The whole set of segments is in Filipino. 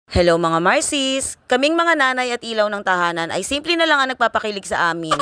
Hello mga Marcies! Kaming mga nanay at ilaw ng tahanan ay simple na lang ang nagpapakilig sa amin.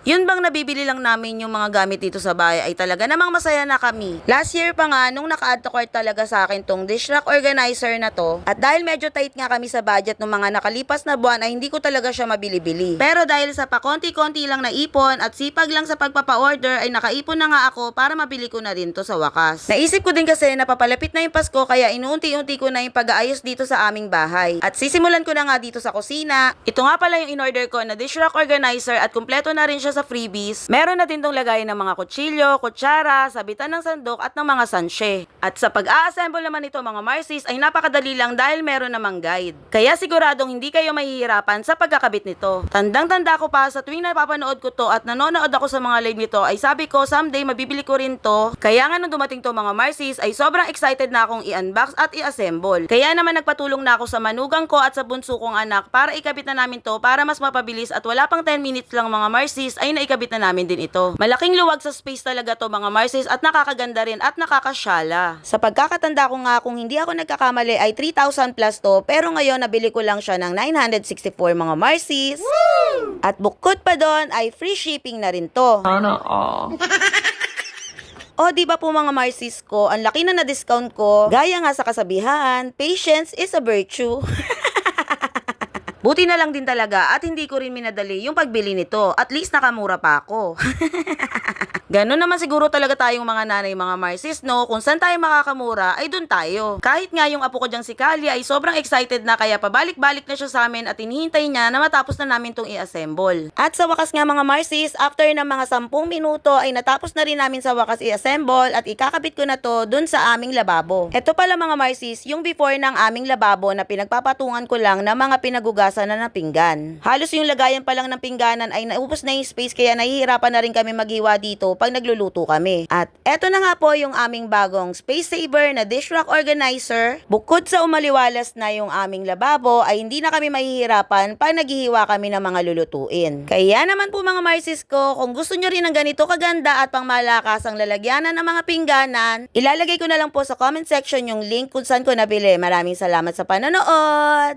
Yun bang nabibili lang namin yung mga gamit dito sa bahay ay talaga namang masaya na kami. Last year pa nga nung naka-add to cart talaga sa akin tong dish rack organizer na to. At dahil medyo tight nga kami sa budget ng mga nakalipas na buwan ay hindi ko talaga siya mabili-bili. Pero dahil sa pakonti-konti lang na ipon at sipag lang sa pagpapa-order ay nakaipon na nga ako para mabili ko na rin to sa wakas. Naisip ko din kasi na papalapit na yung Pasko kaya inuunti-unti ko na yung pag-aayos dito sa aming bahay. At sisimulan ko na nga dito sa kusina. Ito nga pala yung in-order ko na dish rack organizer at kumpleto na rin siya sa freebies. Meron na din tong lagayan ng mga kutsilyo, kutsara, sabitan ng sandok at ng mga sanshe. At sa pag-a-assemble naman ito mga Marcies ay napakadali lang dahil meron namang guide. Kaya siguradong hindi kayo mahihirapan sa pagkakabit nito. Tandang-tanda ko pa sa tuwing napapanood ko to at nanonood ako sa mga live nito ay sabi ko someday mabibili ko rin to. Kaya nga nung dumating to mga Marcies ay sobrang excited na akong i-unbox at i-assemble. Kaya naman nagpatulong na ako sa manugang ko at sa bunso kong anak para ikabit na namin to para mas mapabilis at wala pang 10 minutes lang mga Marcies ay naikabit na namin din ito. Malaking luwag sa space talaga to mga Marcies at nakakaganda rin at nakakasyala. Sa pagkakatanda ko nga kung hindi ako nagkakamali ay 3,000 plus to pero ngayon nabili ko lang siya ng 964 mga Marcies. Woo! At bukod pa doon ay free shipping na rin to. Sana all. O di ba po mga Marcies ko, ang laki na na-discount ko. Gaya nga sa kasabihan, patience is a virtue. Buti na lang din talaga at hindi ko rin minadali yung pagbili nito. At least nakamura pa ako. Ganon naman siguro talaga tayong mga nanay, mga Marcies, no? Kung saan tayo makakamura, ay dun tayo. Kahit nga yung apo ko dyang si Kali ay sobrang excited na kaya pabalik-balik na siya sa amin at hinihintay niya na matapos na namin tong i-assemble. At sa wakas nga mga Marcies, after ng mga 10 minuto ay natapos na rin namin sa wakas i-assemble at ikakabit ko na to dun sa aming lababo. Ito pala mga Marcies, yung before ng aming lababo na pinagpapatungan ko lang ng mga pinagugasan na ng pinggan. Halos yung lagayan pa lang ng pingganan ay naubos na yung space kaya nahihirapan na rin kami maghiwa dito pag nagluluto kami. At eto na nga po yung aming bagong space saver na dish rack organizer. Bukod sa umaliwalas na yung aming lababo ay hindi na kami mahihirapan pag naghihiwa kami ng mga lulutuin. Kaya naman po mga Marcies ko, kung gusto nyo rin ng ganito kaganda at pangmalakas ang lalagyanan ng mga pingganan, ilalagay ko na lang po sa comment section yung link kung saan ko nabili. Maraming salamat sa panonood!